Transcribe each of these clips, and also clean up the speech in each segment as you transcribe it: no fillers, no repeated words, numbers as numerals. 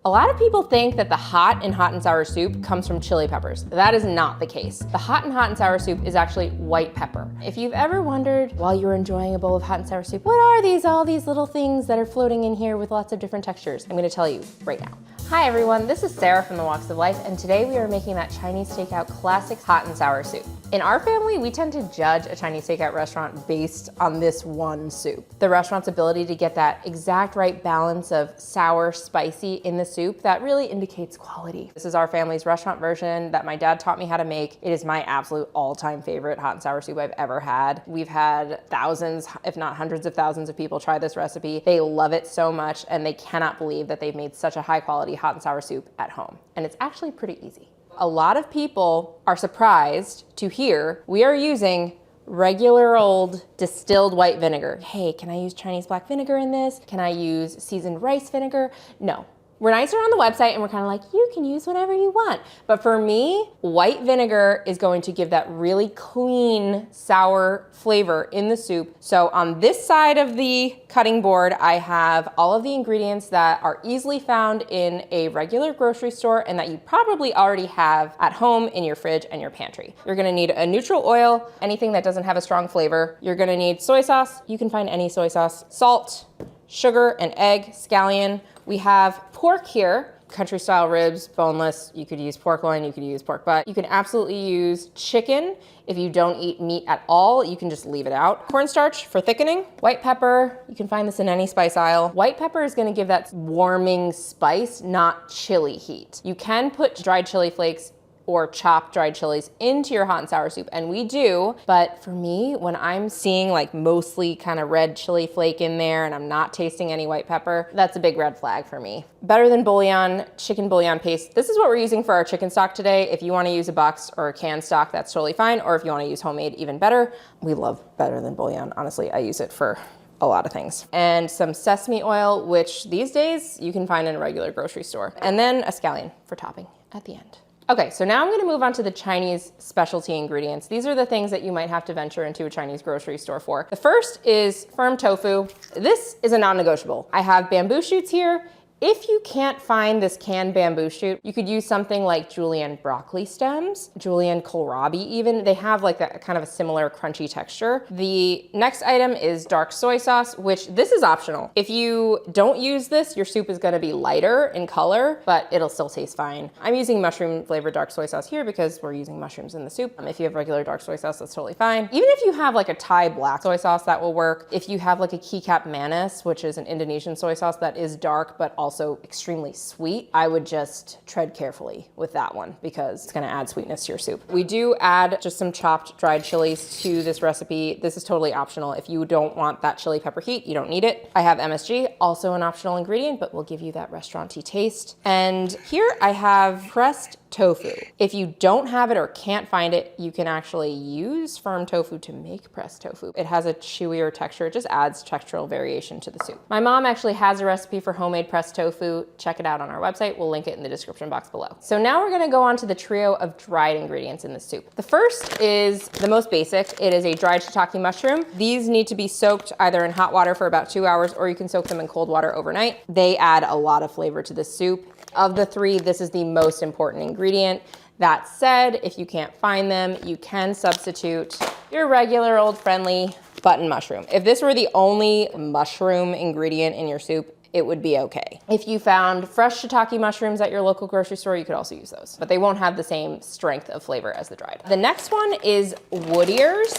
A lot of people think that the hot in hot and sour soup comes from chili peppers. That is not the case. The hot in hot and sour soup is actually white pepper. If you've ever wondered while you're enjoying a bowl of hot and sour soup, what are all these little things that are floating in here with lots of different textures? I'm gonna tell you right now. Hi everyone, this is Sarah from The Walks of Life, and today we are making that Chinese takeout classic hot and sour soup. In our family, we tend to judge a Chinese takeout restaurant based on this one soup. The restaurant's ability to get that exact right balance of sour, spicy in the soup, that really indicates quality. This is our family's restaurant version that my dad taught me how to make. It is my absolute all-time favorite hot and sour soup I've ever had. We've had thousands, if not hundreds of thousands of people try this recipe. They love it so much, and they cannot believe that they've made such a high quality hot and sour soup at home. And it's actually pretty easy. A lot of people are surprised to hear we are using regular old distilled white vinegar. Hey, can I use Chinese black vinegar in this? Can I use seasoned rice vinegar? No. We're nicer on the website and we're kind of like, you can use whatever you want. But for me, white vinegar is going to give that really clean, sour flavor in the soup. So on this side of the cutting board, I have all of the ingredients that are easily found in a regular grocery store and that you probably already have at home in your fridge and your pantry. You're gonna need a neutral oil, anything that doesn't have a strong flavor. You're gonna need soy sauce. You can find any soy sauce, salt, sugar, an egg, scallion. We have pork here, country style ribs, boneless. You could use pork loin, you could use pork butt. You can absolutely use chicken. If you don't eat meat at all, you can just leave it out. Cornstarch for thickening. White pepper, you can find this in any spice aisle. White pepper is gonna give that warming spice, not chili heat. You can put dried chili flakes or chopped dried chilies into your hot and sour soup, and we do, but for me, when I'm seeing like mostly kind of red chili flake in there and I'm not tasting any white pepper, that's a big red flag for me. Better than bouillon, chicken bouillon paste. This is what we're using for our chicken stock today. If you wanna use a box or a canned stock, that's totally fine, or if you wanna use homemade, even better. We love better than bouillon, honestly. I use it for a lot of things. And some sesame oil, which these days you can find in a regular grocery store. And then a scallion for topping at the end. Okay, so now I'm gonna move on to the Chinese specialty ingredients. These are the things that you might have to venture into a Chinese grocery store for. The first is firm tofu. This is a non-negotiable. I have bamboo shoots here. If you can't find this canned bamboo shoot, you could use something like julienne broccoli stems, julienne kohlrabi even. They have like a kind of a similar crunchy texture. The next item is dark soy sauce, which this is optional. If you don't use this, your soup is gonna be lighter in color, but it'll still taste fine. I'm using mushroom flavored dark soy sauce here because we're using mushrooms in the soup. If you have regular dark soy sauce, that's totally fine. Even if you have like a Thai black soy sauce, that will work. If you have like a kicap manis, which is an Indonesian soy sauce that is dark, but also extremely sweet, I would just tread carefully with that one because it's gonna add sweetness to your soup. We do add just some chopped dried chilies to this recipe. This is totally optional. If you don't want that chili pepper heat, you don't need it. I have MSG, also an optional ingredient, but will give you that restaurant-y taste. And here I have pressed tofu. If you don't have it or can't find it, you can actually use firm tofu to make pressed tofu. It has a chewier texture. It just adds textural variation to the soup. My mom actually has a recipe for homemade pressed tofu. Check it out on our website. We'll link it in the description box below. So now we're gonna go on to the trio of dried ingredients in the soup. The first is the most basic. It is a dried shiitake mushroom. These need to be soaked either in hot water for about 2 hours, or you can soak them in cold water overnight. They add a lot of flavor to the soup. Of the three, this is the most important ingredient. That said, if you can't find them, you can substitute your regular old friendly button mushroom. If this were the only mushroom ingredient in your soup, it would be okay. If you found fresh shiitake mushrooms at your local grocery store, you could also use those, but they won't have the same strength of flavor as the dried. The next one is wood ears.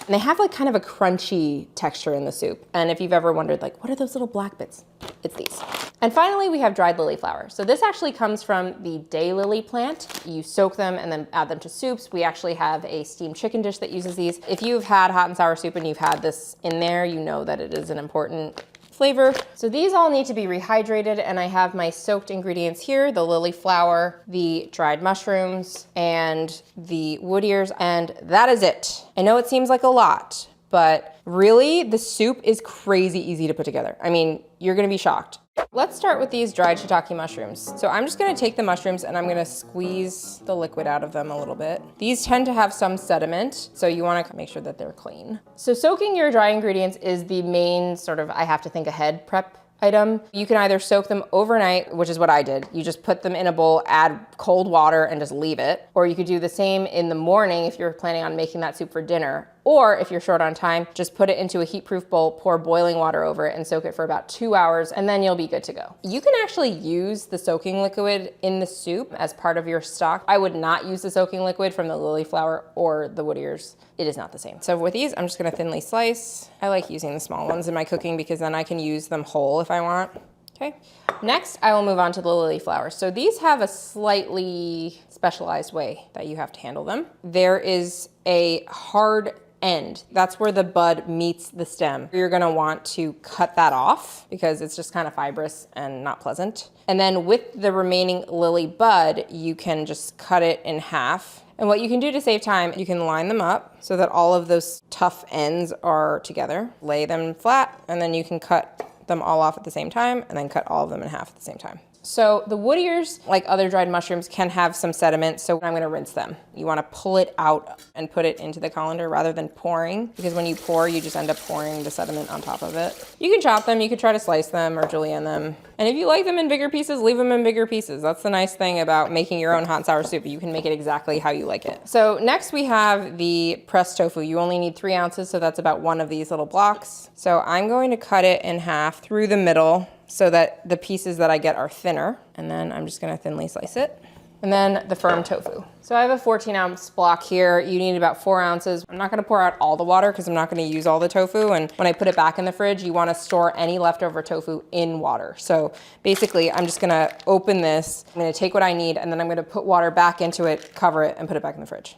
And they have like kind of a crunchy texture in the soup. And if you've ever wondered, like, what are those little black bits? It's these. And finally, we have dried lily flower. So this actually comes from the daylily plant. You soak them and then add them to soups. We actually have a steamed chicken dish that uses these. If you've had hot and sour soup and you've had this in there, you know that it is an important flavor. So these all need to be rehydrated, and I have my soaked ingredients here, the lily flower, the dried mushrooms, and the wood ears, and that is it. I know it seems like a lot, but really the soup is crazy easy to put together. I mean, you're gonna be shocked. Let's start with these dried shiitake mushrooms. So I'm just gonna take the mushrooms and I'm gonna squeeze the liquid out of them a little bit. These tend to have some sediment, so you wanna make sure that they're clean. So soaking your dry ingredients is the main sort of, I have to think ahead prep item. You can either soak them overnight, which is what I did. You just put them in a bowl, add cold water, and just leave it. Or you could do the same in the morning if you're planning on making that soup for dinner. Or if you're short on time, just put it into a heat-proof bowl, pour boiling water over it, and soak it for about 2 hours, and then you'll be good to go. You can actually use the soaking liquid in the soup as part of your stock. I would not use the soaking liquid from the lily flower or the wood ears. It is not the same. So with these, I'm just gonna thinly slice. I like using the small ones in my cooking because then I can use them whole if I want. Okay. Next, I will move on to the lily flowers. So these have a slightly specialized way that you have to handle them. There is a hard end. That's where the bud meets the stem. You're gonna want to cut that off because it's just kind of fibrous and not pleasant. And then with the remaining lily bud, you can just cut it in half. And what you can do to save time, you can line them up so that all of those tough ends are together. Lay them flat, and then you can cut them all off at the same time, and then cut all of them in half at the same time. So the wood ears, like other dried mushrooms, can have some sediment, so I'm gonna rinse them. You wanna pull it out and put it into the colander rather than pouring, because when you pour, you just end up pouring the sediment on top of it. You can chop them, you could try to slice them or julienne them. And if you like them in bigger pieces, leave them in bigger pieces. That's the nice thing about making your own hot and sour soup. You can make it exactly how you like it. So next we have the pressed tofu. You only need 3 ounces, so that's about 1 of these little blocks. So I'm going to cut it in half through the middle so that the pieces that I get are thinner. And then I'm just gonna thinly slice it. And then the firm tofu. So I have a 14-ounce block here. You need about 4 ounces. I'm not gonna pour out all the water because I'm not gonna use all the tofu. And when I put it back in the fridge, you wanna store any leftover tofu in water. So basically, I'm just gonna open this. I'm gonna take what I need, and then I'm gonna put water back into it, cover it, and put it back in the fridge.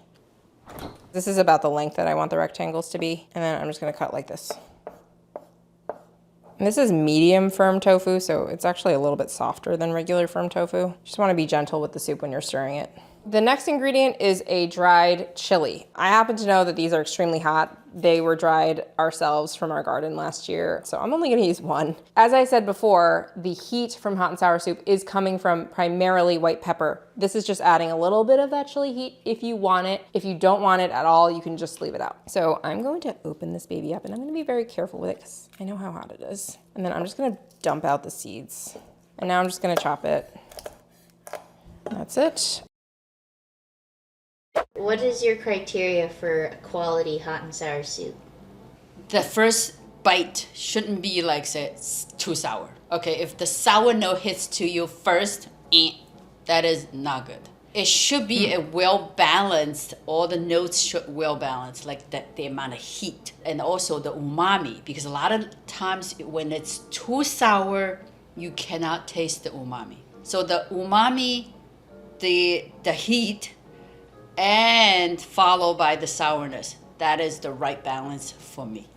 This is about the length that I want the rectangles to be. And then I'm just gonna cut like this. And this is medium firm tofu, so it's actually a little bit softer than regular firm tofu. Just wanna be gentle with the soup when you're stirring it. The next ingredient is a dried chili. I happen to know that these are extremely hot. They were dried ourselves from our garden last year, so I'm only gonna use 1. As I said before, the heat from hot and sour soup is coming from primarily white pepper. This is just adding a little bit of that chili heat if you want it. If you don't want it at all, you can just leave it out. So I'm going to open this baby up, and I'm gonna be very careful with it because I know how hot it is. And then I'm just gonna dump out the seeds. And now I'm just gonna chop it. That's it. What is your criteria for quality hot and sour soup? The first bite shouldn't be like, say, it's too sour. Okay, if the sour note hits to you first, that is not good. It should be a well-balanced, all the notes should well-balanced, like the amount of heat and also the umami, because a lot of times when it's too sour, you cannot taste the umami. So the umami, the heat, and followed by the sourness. That is the right balance for me.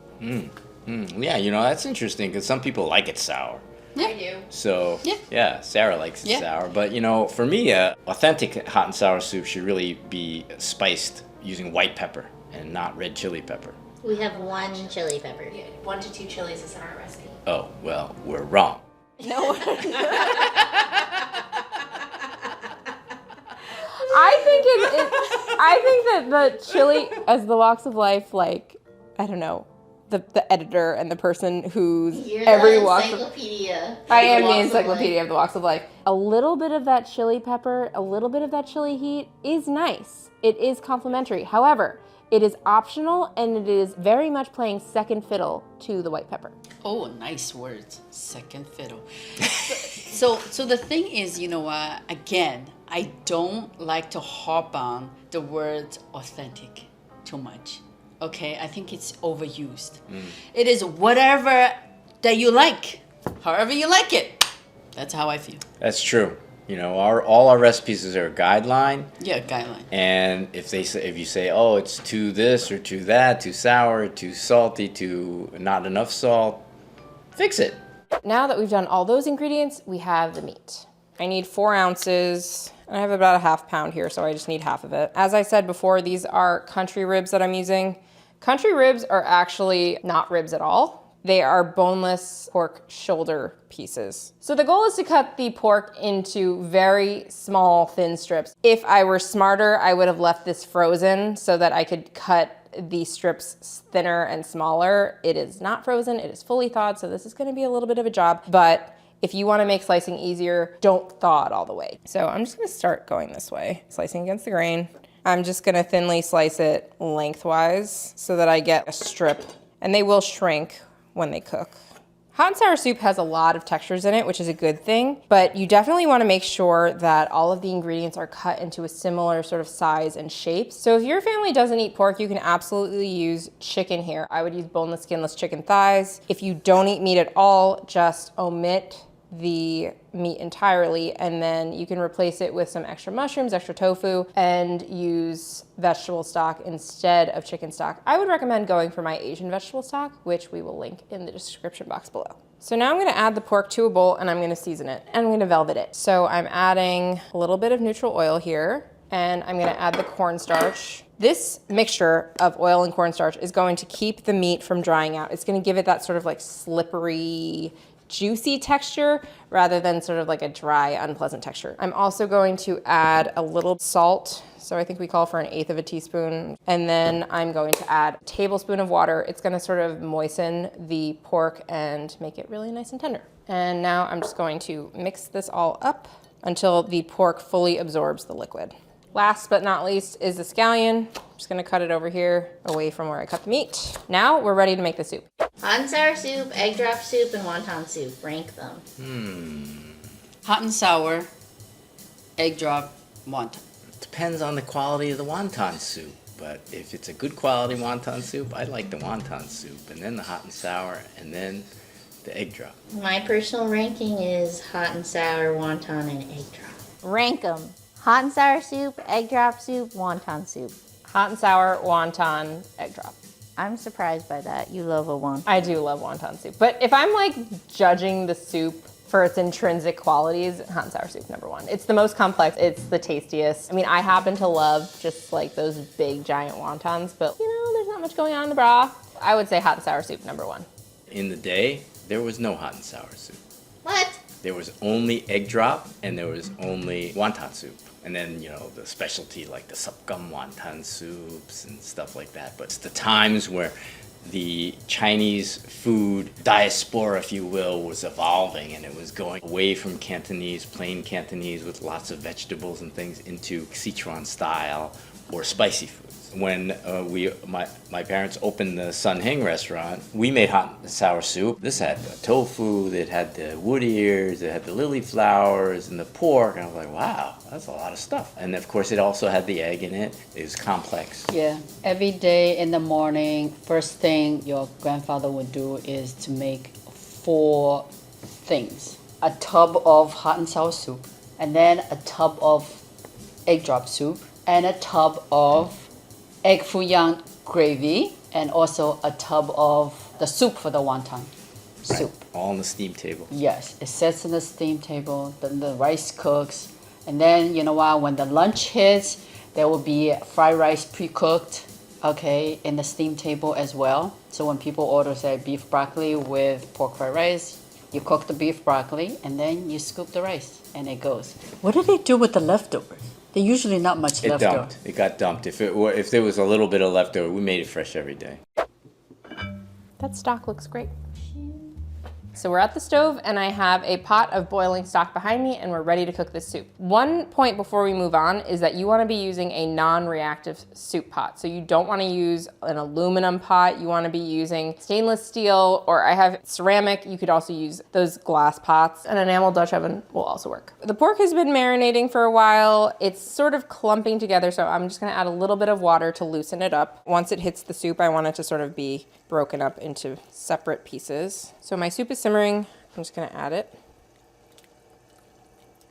Yeah, you know, that's interesting because some people like it sour. Yeah. I do. So, yeah, Sarah likes it sour. But, you know, for me, authentic hot and sour soup should really be spiced using white pepper and not red chili pepper. We have 1 chili pepper. Yeah, 1 to 2 chilies is in our recipe. Oh, well, we're wrong. No. I think that the chili, as the walks of life, like, I don't know, the editor and the person who's You're every the walk of, encyclopedia. I am the encyclopedia of the walks of life. A little bit of that chili pepper, a little bit of that chili heat is nice. It is complimentary. However, it is optional and it is very much playing second fiddle to the white pepper. Oh, nice words. Second fiddle. So the thing is, you know what, again, I don't like to harp on the word authentic too much. Okay, I think it's overused. It is whatever that you like, however you like it. That's how I feel. That's true. You know, all our recipes are a guideline. Yeah, guideline. And if you say, oh, it's too this or too that, too sour, too salty, too not enough salt, fix it. Now that we've done all those ingredients, we have the meat. I need 4 ounces. I have about a ½ pound here, so I just need half of it. As I said before, these are country ribs that I'm using. Country ribs are actually not ribs at all. They are boneless pork shoulder pieces. So the goal is to cut the pork into very small, thin strips. If I were smarter, I would have left this frozen so that I could cut the strips thinner and smaller. It is not frozen, it is fully thawed, so this is gonna be a little bit of a job, but if you wanna make slicing easier, don't thaw it all the way. So I'm just gonna start going this way, slicing against the grain. I'm just gonna thinly slice it lengthwise so that I get a strip, and they will shrink when they cook. Hot and sour soup has a lot of textures in it, which is a good thing, but you definitely wanna make sure that all of the ingredients are cut into a similar sort of size and shape. So if your family doesn't eat pork, you can absolutely use chicken here. I would use boneless, skinless chicken thighs. If you don't eat meat at all, just omit the meat entirely, and then you can replace it with some extra mushrooms, extra tofu, and use vegetable stock instead of chicken stock. I would recommend going for my Asian vegetable stock, which we will link in the description box below. So now I'm gonna add the pork to a bowl and I'm gonna season it and I'm gonna velvet it. So I'm adding a little bit of neutral oil here, and I'm gonna add the cornstarch. This mixture of oil and cornstarch is going to keep the meat from drying out. It's gonna give it that sort of like slippery, juicy texture rather than sort of like a dry, unpleasant texture. I'm also going to add a little salt. So I think we call for 1/8 of a teaspoon. And then I'm going to add a tablespoon of water. It's gonna sort of moisten the pork and make it really nice and tender. And now I'm just going to mix this all up until the pork fully absorbs the liquid. Last but not least is the scallion. I'm just gonna cut it over here away from where I cut the meat. Now we're ready to make the soup. Hot and sour soup, egg drop soup, and wonton soup. Rank them. Hot and sour, egg drop, wonton. Depends on the quality of the wonton soup, but if it's a good quality wonton soup, I like the wonton soup, and then the hot and sour, and then the egg drop. My personal ranking is hot and sour, wonton, and egg drop. Rank them. Hot and sour soup, egg drop soup, wonton soup. Hot and sour, wonton, egg drop. I'm surprised by that. You love a wonton. I do love wonton soup, but if I'm like judging the soup for its intrinsic qualities, hot and sour soup, #1. It's the most complex, it's the tastiest. I mean, I happen to love just like those big giant wontons, but you know, there's not much going on in the broth. I would say hot and sour soup, #1. In the day, there was no hot and sour soup. What? There was only egg drop, and there was only wonton soup. And then, you know, the specialty like the supgum wonton soups and stuff like that. But it's the times where the Chinese food diaspora, if you will, was evolving, and it was going away from Cantonese, plain Cantonese with lots of vegetables and things, into Sichuan style or spicy foods. When my parents opened the Sun Hing restaurant, we made hot and sour soup. This had the tofu, it had the wood ears, it had the lily flowers and the pork, and I was like, wow, that's a lot of stuff. And of course, it also had the egg in it. It was complex. Yeah, every day in the morning, first thing your grandfather would do is to make 4 things. A tub of hot and sour soup, and then a tub of egg drop soup, and a tub of egg foo young gravy, and also a tub of the soup for the wonton soup. Right. All on the steam table. Yes, it sits in the steam table, then the rice cooks, and then, you know what, when the lunch hits, there will be fried rice pre-cooked, okay, in the steam table as well. So when people order, say, beef broccoli with pork fried rice, you cook the beef broccoli, and then you scoop the rice, and it goes. What do they do with the leftovers? They're usually not much left over. It got dumped. If there was a little bit of leftover, we made it fresh every day. That stock looks great. So we're at the stove and I have a pot of boiling stock behind me and we're ready to cook this soup. One point before we move on is that you wanna be using a non-reactive soup pot. So you don't wanna use an aluminum pot, you wanna be using stainless steel, or I have ceramic, you could also use those glass pots. An enamel Dutch oven will also work. The pork has been marinating for a while. It's sort of clumping together, so I'm just gonna add a little bit of water to loosen it up. Once it hits the soup, I want it to sort of be broken up into separate pieces. So my soup is simmering. I'm just gonna add it.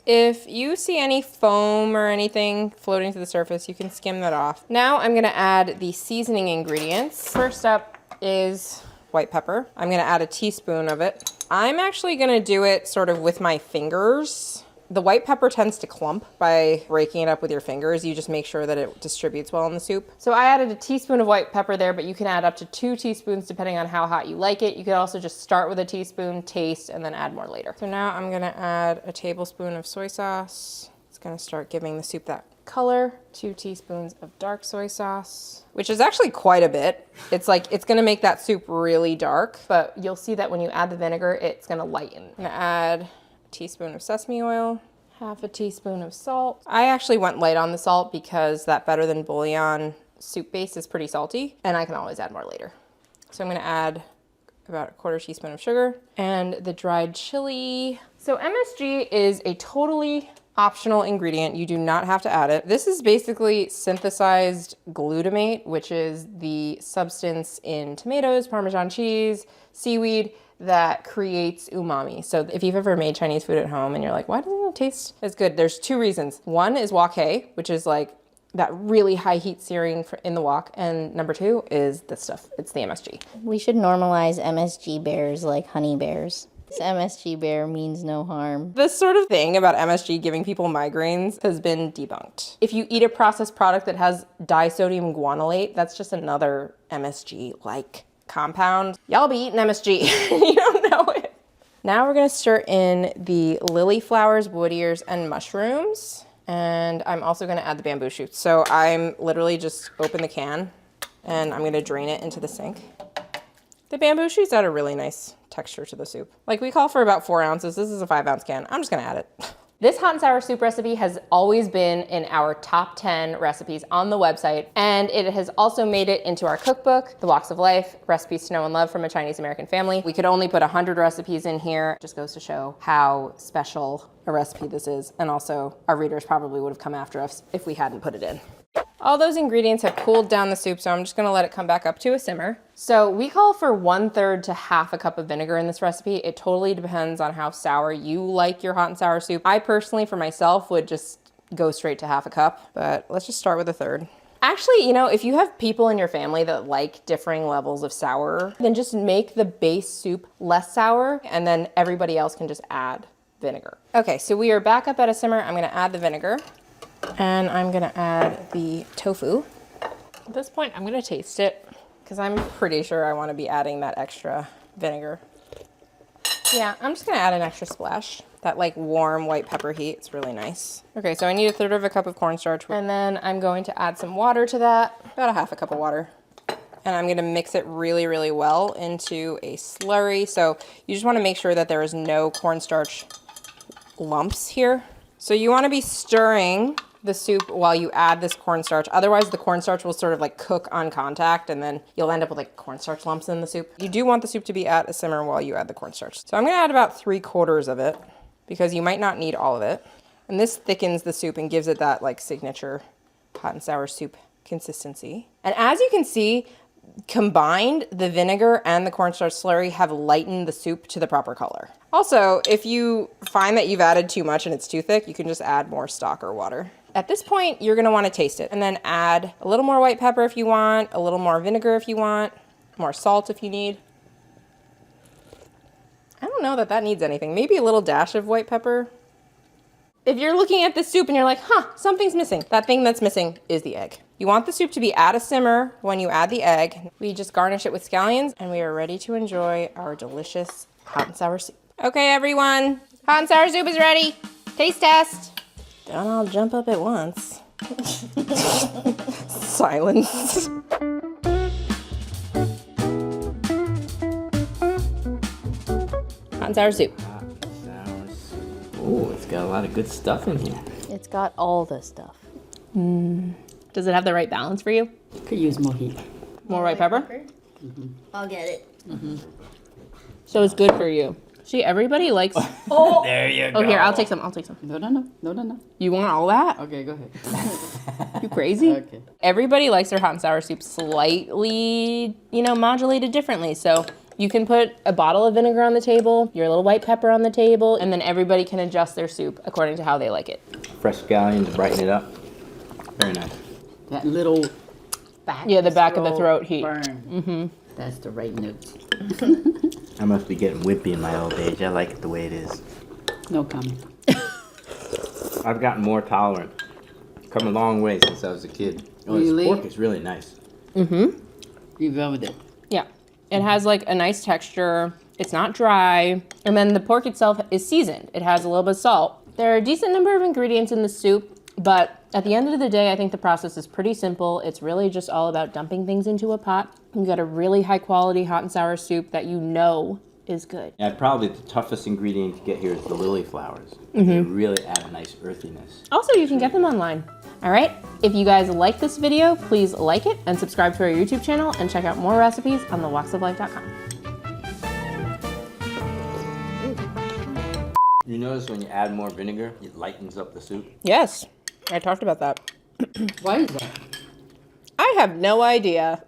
If you see any foam or anything floating to the surface, you can skim that off. Now I'm gonna add the seasoning ingredients. First up is white pepper. I'm gonna add a teaspoon of it. I'm actually gonna do it sort of with my fingers. The white pepper tends to clump by breaking it up with your fingers. You just make sure that it distributes well in the soup. So I added a teaspoon of white pepper there, but you can add up to 2 teaspoons depending on how hot you like it. You could also just start with a teaspoon, taste, and then add more later. So now I'm gonna add a tablespoon of soy sauce. It's gonna start giving the soup that color, 2 teaspoons of dark soy sauce, which is actually quite a bit. It's gonna make that soup really dark, but you'll see that when you add the vinegar, it's gonna lighten. I'm gonna add a teaspoon of sesame oil, half a teaspoon of salt. I actually went light on the salt because that Better Than Bouillon soup base is pretty salty, and I can always add more later. So I'm gonna add about a 1/4 teaspoon of sugar and the dried chili. So MSG is a totally optional ingredient. You do not have to add it. This is basically synthesized glutamate, which is the substance in tomatoes, Parmesan cheese, seaweed that creates umami. So if you've ever made Chinese food at home and you're like, why doesn't it taste as good? There's 2 reasons. One is wok hei, which is like that really high heat searing in the wok. And number 2 is this stuff. It's the MSG. We should normalize MSG bears like honey bears. This MSG bear means no harm. This sort of thing about MSG giving people migraines has been debunked. If you eat a processed product that has disodium guanylate, that's just another MSG-like compound. Y'all be eating MSG. You don't know it. Now we're gonna stir in the lily flowers, wood ears, and mushrooms. And I'm also gonna add the bamboo shoots. So I'm literally just open the can and I'm gonna drain it into the sink. The bamboo shoots add a really nice texture to the soup. Like we call for about 4 ounces. This is a 5-ounce can. I'm just gonna add it. This hot and sour soup recipe has always been in our top 10 recipes on the website, and it has also made it into our cookbook, The Walks of Life, Recipes to Know and Love from a Chinese American Family. We could only put 100 recipes in here. It just goes to show how special a recipe this is, and also our readers probably would have come after us if we hadn't put it in. All those ingredients have cooled down the soup, so I'm just gonna let it come back up to a simmer. So we call for 1/3 to half a cup of vinegar in this recipe. It totally depends on how sour you like your hot and sour soup. I personally, for myself, would just go straight to half a cup, but let's just start with 1/3. Actually, you know, if you have people in your family that like differing levels of sour, then just make the base soup less sour, and then everybody else can just add vinegar. Okay, so we are back up at a simmer. I'm gonna add the vinegar. And I'm gonna add the tofu. At this point, I'm gonna taste it because I'm pretty sure I wanna be adding that extra vinegar. Yeah, I'm just gonna add an extra splash. That like warm white pepper heat, it's really nice. Okay, so I need 1/3 of a cup of cornstarch. And then I'm going to add some water to that, about a half a cup of water. And I'm gonna mix it really, really well into a slurry. So you just wanna make sure that there is no cornstarch lumps here. So you wanna be stirring the soup while you add this cornstarch. Otherwise, the cornstarch will sort of like cook on contact and then you'll end up with like cornstarch lumps in the soup. You do want the soup to be at a simmer while you add the cornstarch. So I'm gonna add about 3/4 of it because you might not need all of it. And this thickens the soup and gives it that like signature hot and sour soup consistency. And as you can see, combined, the vinegar and the cornstarch slurry have lightened the soup to the proper color. Also, if you find that you've added too much and it's too thick, you can just add more stock or water. At this point, you're gonna wanna taste it and then add a little more white pepper if you want, a little more vinegar if you want, more salt if you need. I don't know that that needs anything. Maybe a little dash of white pepper. If you're looking at this soup and you're like, huh, something's missing, that thing that's missing is the egg. You want the soup to be at a simmer when you add the egg. We just garnish it with scallions and we are ready to enjoy our delicious hot and sour soup. Okay, everyone, hot and sour soup is ready. Taste test. Don't all jump up at once. Silence. Hot and sour soup. Oh, it's got a lot of good stuff in here. It's got all the stuff. Does it have the right balance for you? Could use more heat. More white pepper? I'll get it. So it's good for you. See, everybody likes... There you go. Oh, here, I'll take some. No. You want all that? Okay, go ahead. You crazy? Okay. Everybody likes their hot and sour soup slightly, modulated differently. So you can put a bottle of vinegar on the table, your little white pepper on the table, and then everybody can adjust their soup according to how they like it. Fresh scallion to brighten it up. Very nice. That little back. Yeah, the back of the throat heat. Burn. Mm-hmm. That's the right note. I must be getting wimpy in my old age. I like it the way it is. No comment. I've gotten more tolerant. Come a long way since I was a kid. Oh, Really? this pork is really nice. Mm-hmm. You velvet it. Yeah. It has like a nice texture. It's not dry. And then the pork itself is seasoned. It has a little bit of salt. There are a decent number of ingredients in the soup. But at the end of the day, I think the process is pretty simple. It's really just all about dumping things into a pot. You got a really high quality hot and sour soup that you know is good. Yeah, probably the toughest ingredient to get here is the lily flowers. They really add a nice earthiness. Also, you can get them online. All right, if you guys like this video, please like it and subscribe to our YouTube channel and check out more recipes on thewalksoflife.com. You notice when you add more vinegar, it lightens up the soup? Yes, I talked about that. Why is that? I have no idea.